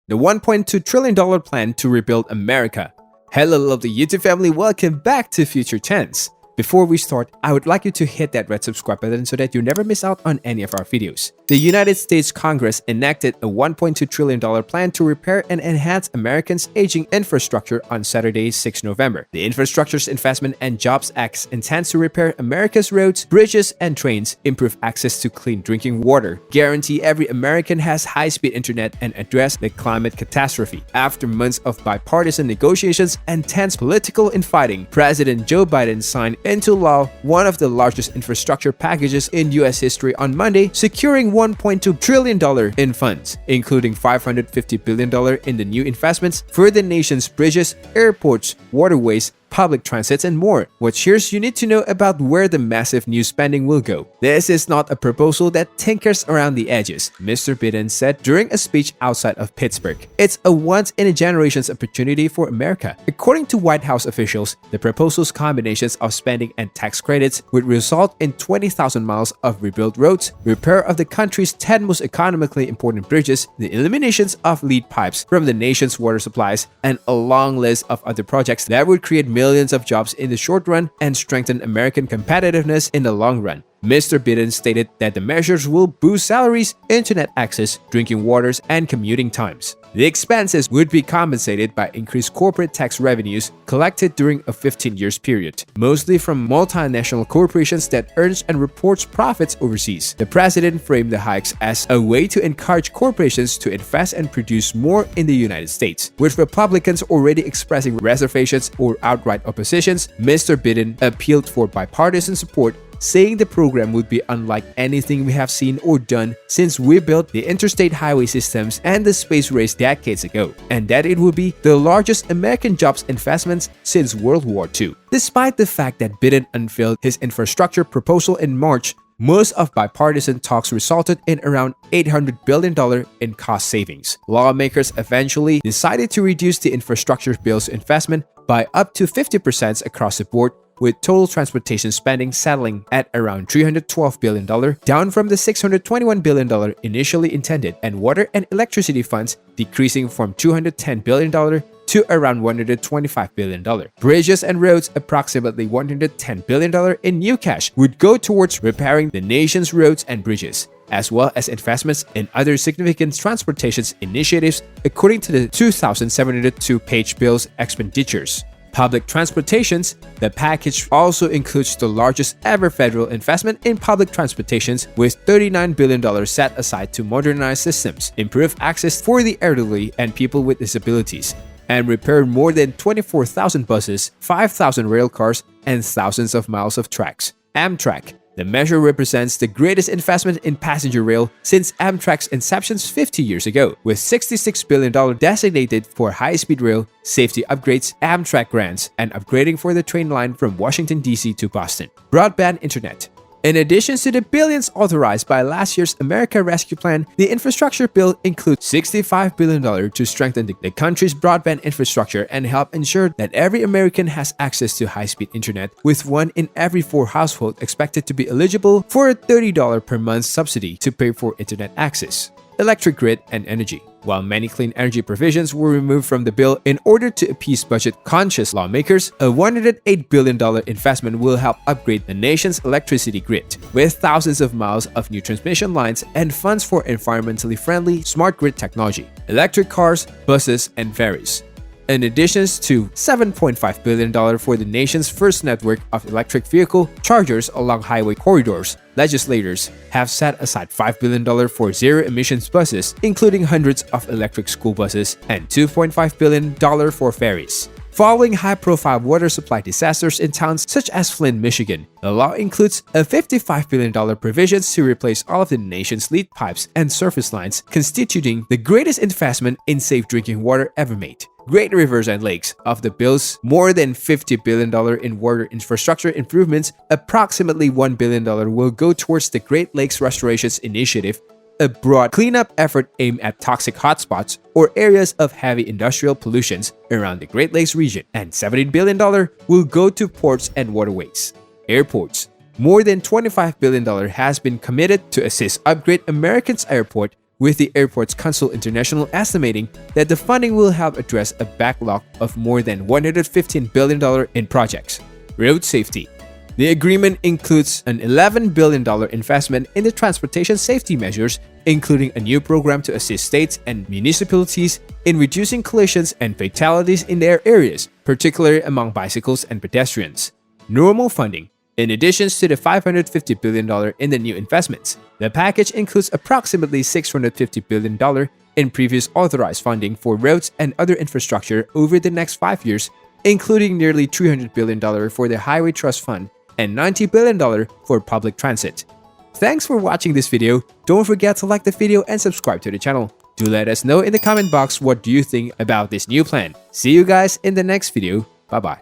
the $1.2 trillion plan to rebuild America. Hello lovely YouTube family, welcome back to Future Tense. Before we start, I would like you to hit that red subscribe button so that you never miss out on any of our videos. The United States Congress enacted a $1.2 trillion plan to repair and enhance Americans' aging infrastructure on Saturday, 6 November. The Infrastructure's Investment and Jobs Act intends to repair America's roads, bridges, and trains, improve access to clean drinking water, guarantee every American has high-speed internet, and address the climate catastrophe. After months of bipartisan negotiations and tense political infighting, President Joe Biden signed into law one of the largest infrastructure packages in U.S. history on Monday, securing $1.2 trillion in funds, including $550 billion in the new investments for the nation's bridges, airports, waterways, public transits, and more. What shares you need to know about where the massive new spending will go. This is not a proposal that tinkers around the edges, Mr. Biden said during a speech outside of Pittsburgh. It's a once-in-a-generation's opportunity for America. According to White House officials, the proposal's combinations of spending and tax credits would result in 20,000 miles of rebuilt roads, repair of the country's 10 most economically important bridges, the eliminations of lead pipes from the nation's water supplies, and a long list of other projects that would create millions of jobs in the short run and strengthen American competitiveness in the long run. Mr. Biden stated that the measures will boost salaries, internet access, drinking waters, and commuting times. The expenses would be compensated by increased corporate tax revenues collected during a 15-year period, mostly from multinational corporations that earns and reports profits overseas. The president framed the hikes as a way to encourage corporations to invest and produce more in the United States. With Republicans already expressing reservations or outright oppositions, Mr. Biden appealed for bipartisan support, saying the program would be unlike anything we have seen or done since we built the interstate highway systems and the space race decades ago, and that it would be the largest American jobs investments since World War II. Despite the fact that Biden unveiled his infrastructure proposal in March, most of bipartisan talks resulted in around $800 billion in cost savings. Lawmakers eventually decided to reduce the infrastructure bill's investment by up to 50% across the board, with total transportation spending settling at around $312 billion, down from the $621 billion initially intended, and water and electricity funds decreasing from $210 billion to around $125 billion. Bridges and roads, approximately $110 billion in new cash, would go towards repairing the nation's roads and bridges, as well as investments in other significant transportation initiatives, according to the 2,702-page bill's expenditures. Public transportations. The package also includes the largest ever federal investment in public transportations, with $39 billion set aside to modernize systems, improve access for the elderly and people with disabilities, and repair more than 24,000 buses, 5,000 rail cars, and thousands of miles of tracks. Amtrak. The measure represents the greatest investment in passenger rail since Amtrak's inception 50 years ago, with $66 billion designated for high-speed rail, safety upgrades, Amtrak grants, and upgrading for the train line from Washington, D.C. to Boston. Broadband internet. In addition to the billions authorized by last year's America Rescue Plan, the infrastructure bill includes $65 billion to strengthen the country's broadband infrastructure and help ensure that every American has access to high-speed internet, with 1 in every 4 households expected to be eligible for a $30 per month subsidy to pay for internet access. Electric grid and energy. While many clean energy provisions were removed from the bill in order to appease budget-conscious lawmakers, a $108 billion investment will help upgrade the nation's electricity grid, with thousands of miles of new transmission lines and funds for environmentally friendly smart grid technology, electric cars, buses, and ferries. In addition to $7.5 billion for the nation's first network of electric vehicle chargers along highway corridors, legislators have set aside $5 billion for zero-emissions buses, including hundreds of electric school buses, and $2.5 billion for ferries. Following high-profile water supply disasters in towns such as Flint, Michigan, the law includes a $55 billion provision to replace all of the nation's lead pipes and surface lines, constituting the greatest investment in safe drinking water ever made. Great rivers and lakes. Of the bill's more than $50 billion in water infrastructure improvements, approximately $1 billion will go towards the Great Lakes Restoration Initiative, a broad cleanup effort aimed at toxic hotspots or areas of heavy industrial pollutions around the Great Lakes region, and $17 billion will go to ports and waterways. Airports. More than $25 billion has been committed to assist upgrade American's airport with the Airports Council International estimating that the funding will help address a backlog of more than $115 billion in projects. Road safety. The agreement includes an $11 billion investment in the transportation safety measures, including a new program to assist states and municipalities in reducing collisions and fatalities in their areas, particularly among bicycles and pedestrians. Normal funding. In addition to the $550 billion in the new investments, the package includes approximately $650 billion in previous authorized funding for roads and other infrastructure over the next 5 years, including nearly $300 billion for the Highway Trust Fund and $90 billion for public transit. Thanks for watching this video. Don't forget to like the video and subscribe to the channel. Do let us know in the comment box what do you think about this new plan. See you guys in the next video. Bye bye.